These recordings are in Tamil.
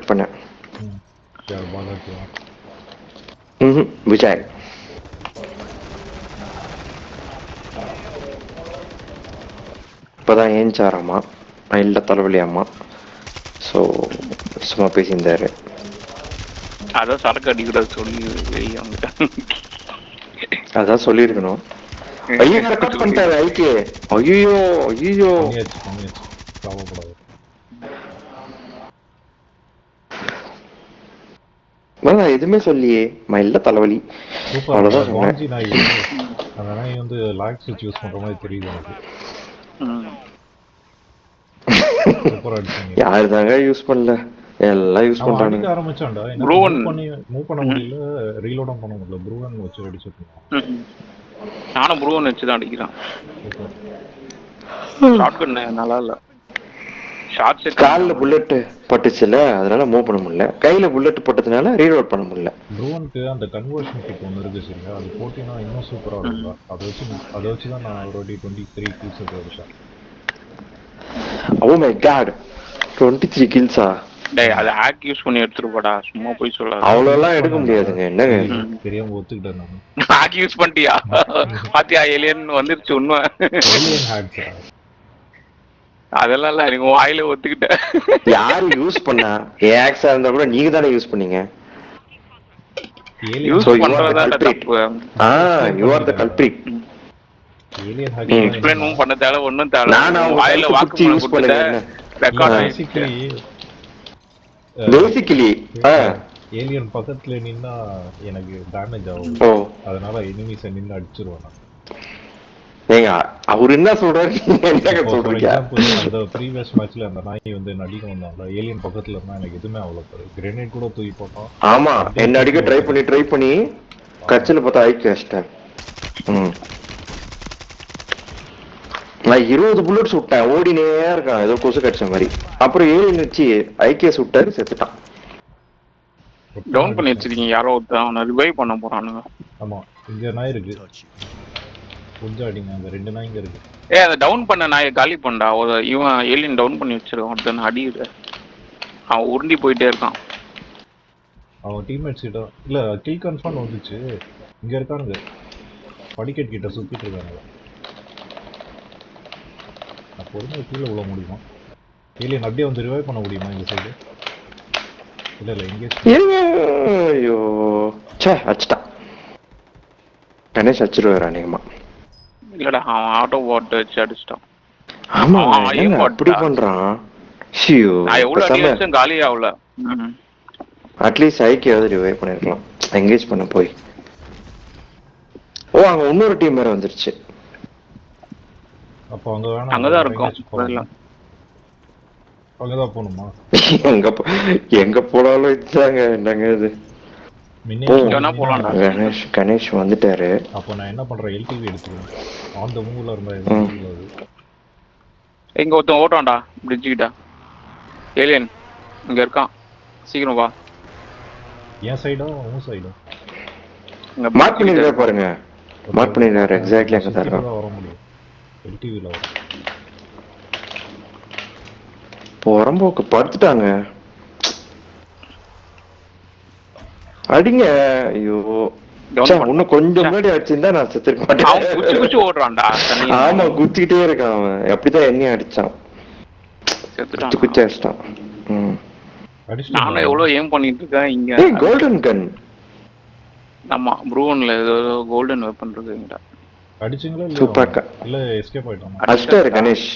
கட் பண்ணேன். யார் பாலாஜியா? விஜய். இப்போதான் ஏஞ்சாராமா, இல்லை தலைவலியாமா. ஸோ சும்மா பேசியிருந்தாரு. அதான் சரக்கு அடிக்கூடாது சொல்லி அதான் சொல்லியிருக்கணும். ஐயோ கட் பண்ணிட்டாரு ஐகே. ஐயோ ஐயோ பண்ணியாச்சு கவலைப்படாது. நான் எதுவுமே சொல்லியே, மயில தலைவலி. அவ்வளோதான் சொன்னேன். அந்த நாய் வந்து லாக் ஸ்விட்ச் யூஸ் பண்ற மாதிரி தெரியுது எனக்கு. யாரு தாங்க யூஸ் பண்ணல, எல்லாம் யூஸ் பண்றாங்க. ஆரம்பிச்சான்டா, மூவ் பண்ண முடியல, ரீலோடும் பண்ண முடியல. ப்ரூவன் வச்சு அடிச்சிட்டு நானும் ப்ரூவன் வச்சு தான் அடிக்கிறான். ஷாட்கன் நல்லா இல்ல. காலில் புல்லட் பட்டுச்சுல, அதனால மூவ் பண்ண முடியல. கையில புல்லட் பட்டதுனால ரீலோட் பண்ண முடியல. ப்ரூவனுக்கு அந்த கன்வர்ஷன் கிட் ஒன்று இருக்கு சரிங்களா, அது போட்டினா இன்னும் சூப்பராக இருக்கும். அதை வச்சு தான் நான் ஒரு 23 கில்ஸ் எடுத்தேன். ஓ மை காட், 23 கில்ஸா? டேய் அது ஹேக் யூஸ் பண்ணி எடுத்துட்டு போடா, சும்மா போய் சொல்லாத. அவ்வளோ எல்லாம் எடுக்க முடியாதுங்க. என்னங்க தெரியாம ஒத்துக்கிட்டேன் நான். ஹேக் யூஸ் பண்ணிட்டியா? பாத்தியா ஏலியன் வந்துருச்சு உண்மை. ஏலியன் ஹேக்ஸ் அதெல்லாம் இல்ல, நீங்க வாயில ஒத்துக்கிட்ட. யாரு யூஸ் பண்ணா? ஏக்ஸா இருந்தா கூட நீங்க தானே யூஸ் பண்ணீங்க. யூஸ் பண்றதா தப்பு. you are the culprit. Alien hack explain பண்ண தேவை ஒண்ணும் தேவை. நான் வாயில வாக்கு யூஸ் பண்ணுறேன். பேசிக்கலி ஏலியன் பக்கத்துல நின்னா எனக்கு டேமேஜ் ஆகும். அதனால எனிமீஸை நின்னு அடிச்சிருவேன். ஏங்க அவர் என்ன சொல்றாரு, என்ன சொல்றீங்க? அந்த ப்ரீவியஸ் மேட்ச்ல அந்த நாய் வந்து நடிக்க வந்தாங்க, ஏலியன் பக்கத்துல இருந்தா எனக்கு எதுவுமே அவ்வளவு கிரேனேட் கூட தூக்கி போட்டோம். ஆமா, என்ன அடிக்க ட்ரை பண்ணி கட்சியில பார்த்தா ஐக்கிய வச்சிட்டேன். நான் 20 புல்லட் சுட்டேன், ஓடினே இருக்கான் ஏதோ கொசு கடிச்ச மாதிரி. அப்புறம் ஏலியன் வச்சு ஐக்கிய சுட்டாரு, செத்துட்டான். டவுன் பண்ணி வச்சிருக்கீங்க யாரோ ஒருத்தன், அவனை ரிவைவ் பண்ண போறானுங்க. ஆமா, இங்க நாய் இருக்கு, கொஞ்சம் அடிங்க. அந்த 2 நாய் இங்க இருக்கு. அதை டவுன் பண்ண நாயை காலி பண்ணா. இவன் ஏலியன் டவுன் பண்ணி வச்சிருக்கான் ஒருத்தன், அடியுது. அவன் உருண்டி போயிட்டே இருக்கான். அவன் டீம்மேட்ஸ் கிட்ட இல்ல கில் கன்ஃபார்ம் வந்துச்சு. இங்க இருக்கானுங்க, படிக்கட் கிட்ட சுத்திட்டு இருக்கானுங்க. அப்போ ஒரு கீழே விழ முடியுமா? ஏலியன் அப்படியே வந்து ரிவைவ் பண்ண முடியுமா இந்த சைடு? இல்ல இங்கே. ஐயோ சே, அடிச்சிட்டான். கணேஷ் அடிச்சிருவாரு அநேகமா. இல்லடா, அவன் ஆட்டோ பாட் வச்சு அடிச்சிட்டான். ஆமா, அப்படி பண்றான். ஷியோ, நான் எவ்வளவு அடி அடிச்சேன், காலி ஆகல. அட்லீஸ்ட் ஐக்கியாவது ரிவைவ் பண்ணிருக்கலாம், எங்கேஜ் பண்ண போய். ஓ, அங்க இன்னொரு டீம் வேற வந்துருச்சு. அப்போ அங்க வேணாம், அங்கதான் இருக்கும். அங்கதான் போகணுமா? எங்க போனாலும் இதுதாங்க. என்னங்க இது? கணேஷ் வந்துட்டாரு. அப்போ நான் என்ன பண்றேன், எல்டிவி எடுத்துக்கிறேன். ஆன் தி மூவ்ல இருந்தா எங்க ஒருத்தன் ஓட்டான்டா பிரிட்ஜ் கிட்ட. ஏலியன் இங்க இருக்கான், சீக்கிரம் வா. என் சைடா உன் சைடா? மார்க் பண்ணிருக்காரு பாருங்க, மார்க் பண்ணிருக்காரு. எக்ஸாக்ட்லி அங்க தான் இருக்கான். வர முடியும் எல்டிவில வர. புறம்போக்கு படுத்துட்டாங்க. அடிங்க. ஐயோ, இன்னும் கொஞ்சம் முன்னாடி அடிச்சிருந்தா நான் செத்துருக்க மாட்டேன். ஓடுறான்டா. ஆமா, குத்திக்கிட்டே இருக்கான் அவன். அப்படிதான் என்னையும் அடிச்சான், குச்சி அடிச்சிட்டான். நானும் எவ்வளவு ஏம் பண்ணிட்டு இருக்கேன். இங்க கோல்டன் கன். ஆமா, ப்ரூவன்ல ஏதோ கோல்டன் வெப்பன் இருக்குங்கடா. அடிச்சிங்களா சூப்பர். இல்ல எஸ்கேப் ஆயிட்டான். அடிச்சாரு கணேஷ்.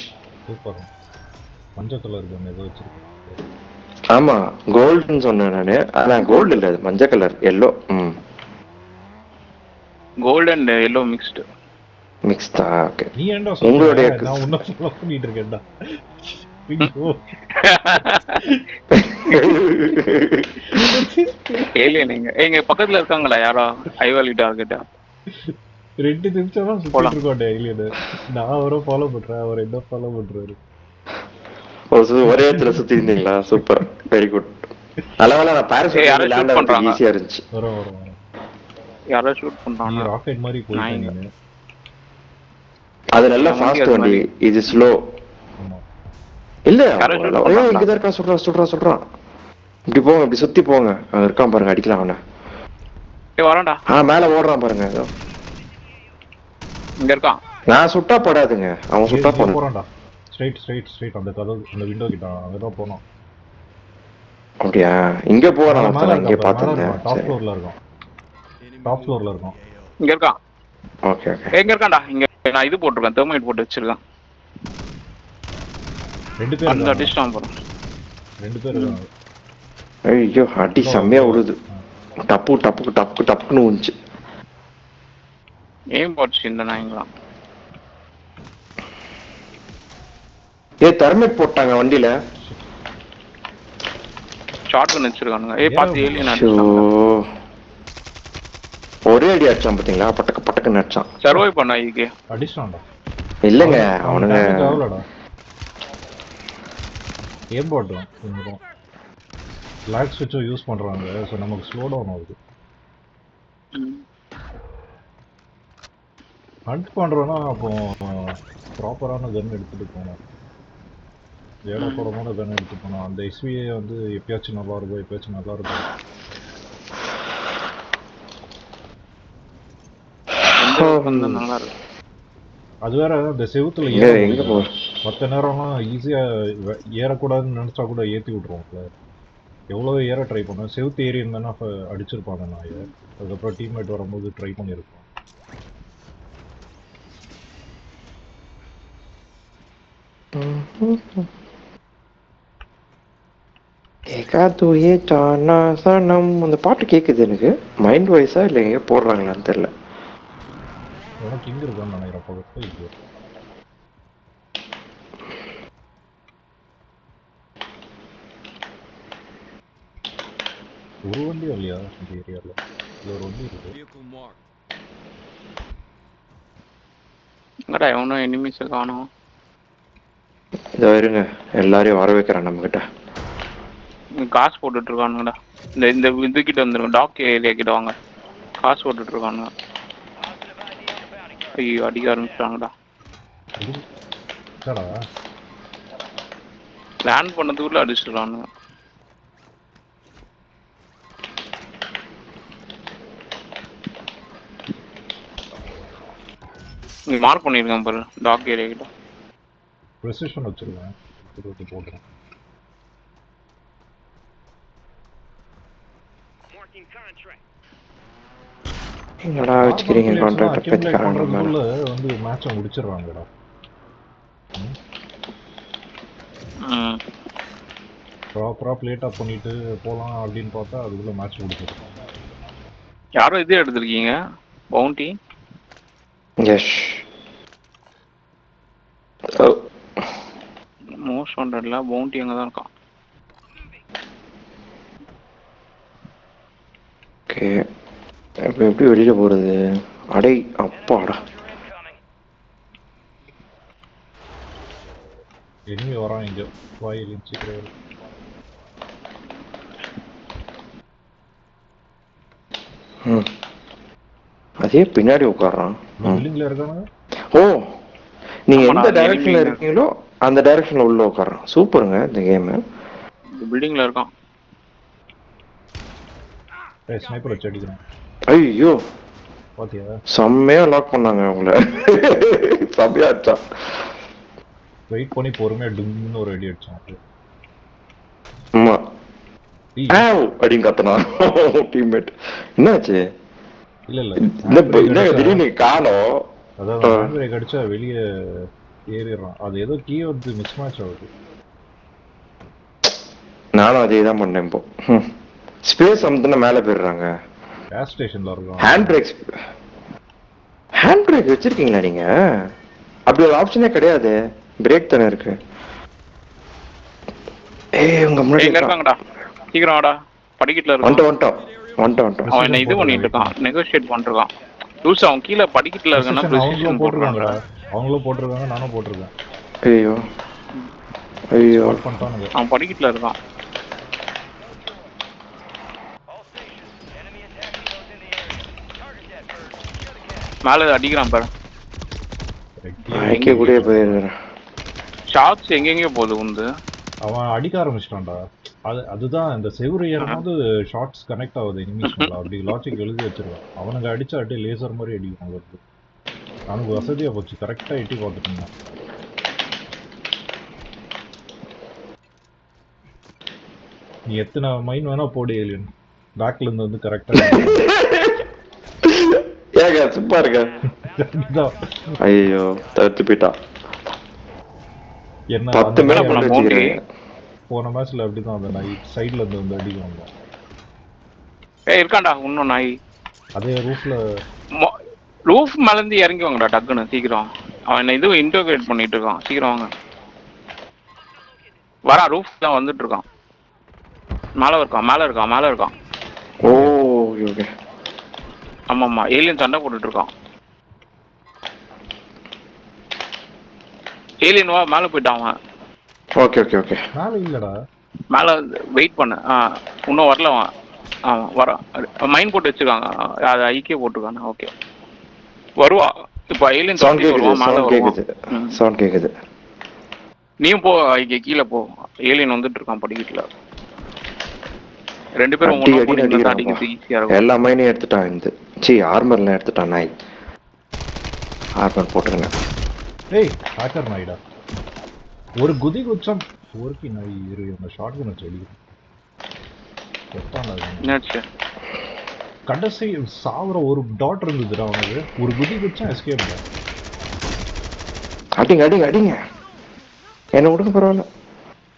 சூப்பர். மஞ்சள் கலர் கன் ஏதோ வச்சிருக்கேன். ஆமா, கோல்டன் சொன்னேன் நானு. ஆனா கோல்டு இல்ல, அது மஞ்சள் கலர், எல்லோ. கோல்டன் எல்லோ மிக்ஸ்டா? ஓகே. நீ ஏன்டா உங்களுடைய நான் உன்ன ஃபாலோ பண்ணிட்டு இருக்கேன்டா. ஏலியன் எங்க பக்கத்துல இருக்காங்களா யாரோ? ஐவாலி டார்கெட்டா? 2 நிமிஷம் தான் சுத்திட்டு இருக்கோம் ஏலியன். நான் அவரை ஃபாலோ பண்றேன், அவர் என்ன ஃபாலோ பண்றாரு. ஒரே இடத்துல சுத்தி இருந்தீங்களா? Super, very good. அளவல நான் பாராசூட் லேண்ட் பண்றாங்க, ஈஸியா இருந்துச்சு. வரோம். யாரோ ஷூட் பண்றாங்க. நீ ராக்கெட் மாதிரி போயிட்டீங்க. அது நல்ல ஃபாஸ்ட் வண்டி, இது ஸ்லோ. ஆமா. இல்ல, இங்க தான் இருக்கா. சொல்றான். இப்படி போங்க, இப்படி சுத்தி போங்க. அவன் இருக்கான் பாருங்க, அடிக்கலாம் அவனை. ஏய் வரான்டா. மேல ஓடுறான் பாருங்க ஏதோ. இங்க இருக்கான். நான் சுட்டா படாதுங்க, அவன் சுட்டா இங்கே போன. போகிறான்டா. ஸ்ட்ரைட் அந்த கதவு அந்த விண்டோ கிட்ட அங்கே தான் போனோம். அப்படியா? இங்க போறான் மேலே ஒருத்தன், இங்கே இருக்கான், மேலே பார்த்துருந்தேன். இருக்கான், டாப் சரி, ஃப்ளோரில் இருக்கான். டாப் ஃப்ளோரில் இருக்கான். இங்க இருக்கான். Okay okay. எங்க இருக்கான்டா? இங்க நான் இது போட்டிருக்கேன், தெர்மைட் போட்டு வச்சிருக்கேன். 2 பேர் அந்த இருக்காங்க. அடிச்சிட்டான் போறோம். 2 பேர் இருக்காங்க. ஐயோ, அடி செம்மையா விழுது. டப்பு டப்புக்கு டப்புக்கு டப்புன்னு வந்துச்சு. ஏன் போச்சு இந்த நாய்ங்களாம்? தெர்மைட் போட்டாங்க வண்டியில. ஷார்ட் கன் வச்சிருக்கானுங்க. பார்த்து ஏலியன் ஐயோ, அடிச்சாங்க. ஒரே அடி அடிச்சான் பாத்தீங்களா? பட்டக்கு பட்டக்குன்னு அடிச்சான். சர்வை பண்ண இதுக்கு அடிச்சிட்டான்டா. இல்லைங்க, அவனுங்க ஆகலடா. ஏர்பாட்டும் கொஞ்சம் லாக் ஸ்விட்சோ யூஸ் பண்ணுறாங்க. ஸோ நமக்கு ஸ்லோ டவுன் ஆகுது. ஹண்ட் பண்ணுறோன்னா அப்போ ப்ராப்பரான கன் எடுத்துகிட்டு போகணும். ஏடப்படமான கன் எடுத்து போனோம். அந்த எஸ்விஏ வந்து எப்பயாச்சும் நல்லா இருக்கும், எப்பயாச்சும் நல்லா இருக்கும். நல்லா இருக்கு. அது வேற இந்த செவுத்துல எங்க போ. மற்ற நேரம்லாம் ஈஸியாக ஏறக்கூடாதுன்னு நினச்சா கூட ஏற்றி விட்ருவோம்ல. எவ்வளோ ஏற ட்ரை பண்ணேன், செவுத்து ஏறி இருந்தேன்னா அடிச்சிருப்பாங்க நாயை. அதுக்கப்புறம் டீம்மேட் வரும்போது ட்ரை பண்ணியிருக்கோம். அந்த பாட்டு கேக்குது எனக்கு. மைண்ட் வாய்ஸா இல்ல எங்க போடுறாங்களான்னு தெரியல. உனக்கு இங்க இருக்கான்னு நினைக்கிறேன், பக்கத்துல இருக்கு. ஒரு வண்டி இல்லையா இந்த ஏரியாவில்? இல்லை, ஒரு வண்டி இருக்கு. எங்கடா எவனும் எனிமிஸ் காணோம். இதோ இருங்க, எல்லாரையும் வர வைக்கிறேன் நம்ம கிட்ட. காசு போட்டுட்டு இருக்கானுங்கடா. இந்த இந்த இது கிட்ட வந்துருங்க, டாக் ஏரியா கிட்ட வாங்க. காசு போட்டுட்டு இருக்கானுங்க. ஐயோ, அடிக்க ஆரம்பிச்சிட்டாங்கடா. லேண்ட் பண்ணதுக்குள்ள அடிச்சிருக்கானுங்க. நீ மார்க் பண்ணிருக்கேன் பாரு, டாக் ஏரியா கிட்ட. ப்ரெசிஷன் வச்சிருக்கேன், போட்டுறேன். என்னடா வச்சுக்கிறீங்க கான்ட்ராக்ட் பத்திக்காரங்க வந்து மேட்சை முடிச்சிடுறாங்கடா. ப்ராப்பரா பிளேட் அப் பண்ணிட்டு போலாம் அப்படின்னு பார்த்தா அதுக்குள்ள மேட்ச் முடிச்சிருக்காங்க. யாரோ இதே எடுத்திருக்கீங்க, பவுண்டி. எஸ், மோஸ்ட் வாண்டட்ல பவுண்டி அங்க தான் இருக்கான். ஓகே, இப்போ எப்படி வெளியில போறது? அடை அப்பாடா, எனிமே வரான் இங்க. வாயில் சீக்கிரம். அதே பின்னாடி உட்கார்றான். பில்டிங்ல இருக்கானுங்க. ஓ, நீங்க எந்த டைரக்ஷன்ல இருக்கீங்களோ அந்த டைரக்ஷன்ல உள்ள உட்கார்றான். சூப்பருங்க இந்த கேம். இந்த பில்டிங்ல இருக்கான். ஸ்னைப்பர் வச்சு அடிக்கிறான். ஐயோ, பாத்தியா? செம்மையா லாக் பண்ணாங்க அவங்கள. செம்மையா அடிச்சா. வெயிட் பண்ணி பொறுமையா டும்னு ஒரு அடி அடிச்சான். ஆமா, அப்படின்னு கத்தனா டீம்மேட். என்னாச்சு? இல்ல திடீர்னு காணோம். அதாவது ஹேண்ட் பிரேக் அடிச்சா வெளியே ஏறிடுறான். அது ஏதோ கீ வந்து மிஸ் மேட்ச் ஆகுது. நானும் அதே தான் பண்ணேன். இப்போ ஸ்பேஸ் அமுத்துனா மேல போயிடுறாங்க. கேஸ் ஸ்டேஷன்ல இருக்கும். ஹேண்ட் பிரேக் வச்சிருக்கீங்களா நீங்க? அப்படி ஒரு ஆப்ஷனே கிடையாது, பிரேக் தானே இருக்கு. ஏய், உங்க முன்னாடி இருக்காங்கடா. சீக்கிரம் வாடா, படிக்கட்டுல இருக்கான். வந்துட்டோம். அவன் என்ன இது பண்ணிட்டு இருக்கான், நெகோஷியேட் பண்ணிருக்கான். லூசா, அவன் கீழே படிக்கட்டுல இருக்கானா? ப்ரெசிஷன் போட்டுருக்காங்க. அவங்களும் போட்டுருக்காங்க, நானும் போட்டிருக்கேன். ஐயோ, அவன் படிக்கட்டுல இருக்கான். மேல அடிக்கிறான் பாரு. கூட போயிடுறேன். ஷாட்ஸ் எங்கெங்கயோ போகுது உந்து. அவன் அடிக்க ஆரம்பிச்சிட்டான்டா. அதுதான் இந்த செவுரு ஏறும்போது ஷார்ட்ஸ் கனெக்ட் ஆகுது எனிமீஸ் மேல. அப்படி லாஜிக் எழுதி வச்சிருக்கான். அவனுங்க அடிச்சா அப்படியே லேசர் மாதிரி அடிக்கும் அவருக்கு. அவனுக்கு வசதியா போச்சு, கரெக்டா எட்டி பார்த்துட்டு இருந்தான். நீ எத்தனை மைன் வேணா போடு ஏலியன், பேக்ல இருந்து வந்து கரெக்டா ஏங்க சும்மா இருக்க. ஐயோ தடுத்து போயிட்டா. என்ன 10 மேல பண்ண வச்சுக்கிறேன். போன மேட்ச்ல அப்படிதான் அந்த நாய் சைடுல இருந்து வந்து அடிக்கும் வந்தோம். இருக்காண்டா இன்னும் நாய். அதே ரூஃப் மேல இருந்து இறங்கி வாங்கடா டக்குன்னு சீக்கிரம். அவன் இது இன்டர்கிரேட் பண்ணிட்டு இருக்கான், சீக்கிரம் வாங்க. வரா ரூஃப் தான் வந்துட்டு இருக்கான். மேல இருக்கான். ஓ ஓகே. ஆமாம்மா ஏலியன் சண்டை போட்டுட்டு இருக்கான். ஏலியன் வா மேல போயிட்டான் அவன். ஓகே. மேல இல்லடா, மேல வெயிட் பண்ணு. இன்னும் வரல அவன். வர மைன் போட்டு வச்சிருக்காங்க, அதை ஐக்கிய போட்டுருக்காங்க. ஓகே வருவா இப்போ. ஏலியன் சவுண்ட் வருவான், மேல கேக்குது. சவுண்ட் கேக்குது. நீயும் போ ஐக்கிய, கீழே போ. ஏலியன் வந்துட்டு இருக்கான் படிக்கட்டுல. 2 பேரும் ஒண்ணா போனீங்கன்னா அடிக்கிறது ஈஸியா இருக்கும். எல்லா மைனையும் எடுத்துட்டான். இந்த ஆர்மர்லாம் எடுத்துட்டான் நாய். ஆர்மர் போட்டுருங்க. ஏய் ஹேக்கர் நாய்டா, ஒரு குதி குச்சம் ஒருக்கி நாய் இரு. அந்த ஷார்ட் கன் வச்சு அடிக்கும். என்னாச்சு? கடைசி சாவர ஒரு டாட் இருந்ததுடா அவனுக்கு. ஒரு குதி குச்சம் எஸ்கேப். அடிங்க. என்ன விடுங்க பரவாயில்ல.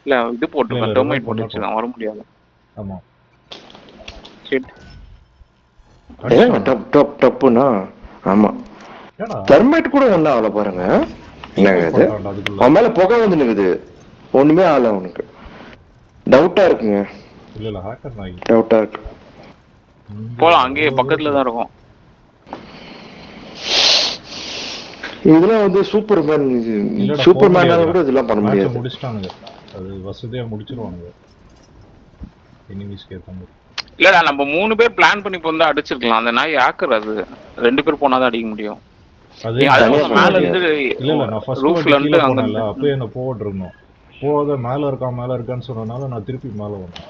இல்ல இது போட்டுருக்கான், டெர்மைட் போட்டு வச்சிருக்கான், வர முடியாது. ஆமா டப்புனா. ஆமா தெர்மைட் கூட ஒண்ணு ஆகல பாருங்க. என்னது அவன் மேல புகை வந்து நிக்குது, ஒண்ணுமே ஆகல அவனுக்கு. டவுட்டா இருக்குங்க. இல்ல ஹேக்கர் நாய் டவுட்டா இருக்கு. போலாம், அங்கேயே பக்கத்துல தான் இருக்கும். இதெல்லாம் வந்து சூப்பர்மேனால கூட இதெல்லாம் பண்ண முடியாது. முடிச்சிட்டானுங்க, அது வசதியா முடிச்சிருவானுங்க எனிமீஸ்க்கு ஏத்த மாதிரி. இல்லடா நம்ம 3 பேர் பிளான் பண்ணி போந்தா அடிச்சிருக்கலாம். அந்த நாய் ஹேக்கர், அது 2 பேர் போனாதான் அடிக்க முடியும். மேல இருந்து இல்ல நான் ஃபர்ஸ்ட் கீழ போனல, அப்பவே என்ன போட்டுறணும். போகாத மேல இருக்கான்னு சொன்னனால நான் திருப்பி மேல வந்தேன்.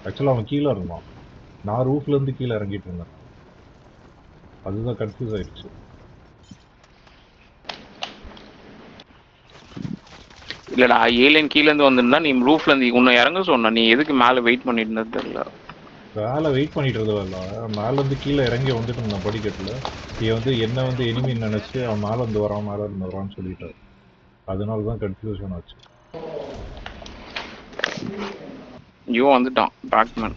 ஆக்சுவலா அவன் கீழே இருந்தான், நான் ரூஃப்ல இருந்து கீழே இறங்கிட்டு இருந்தேன். அதுதான் கன்ஃபியூஸ் ஆயிடுச்சு. இல்லடா ஏலியன் கீழ இருந்து வந்திருந்தா நீ ரூஃப்ல இருந்து உன்னை இறங்க சொன்ன. நீ எதுக்கு மேல வெயிட் பண்ணிட்டு இருந்தது தெரியல. மேல வெயிட் பண்ணிட்டு இருந்தவல்ல, மேல இருந்து கீழே இறங்கி வந்துட்டு இருந்தேன் படிக்கட்டுல. நீ வந்து என்ன வந்து எனிமி நினைச்சு அவன் மேல இருந்து வரான்னு சொல்லிட்டாரு. அதனாலதான் கன்ஃபியூஷன் ஆச்சு. ஐயோ வந்துட்டான் பேட்மேன்.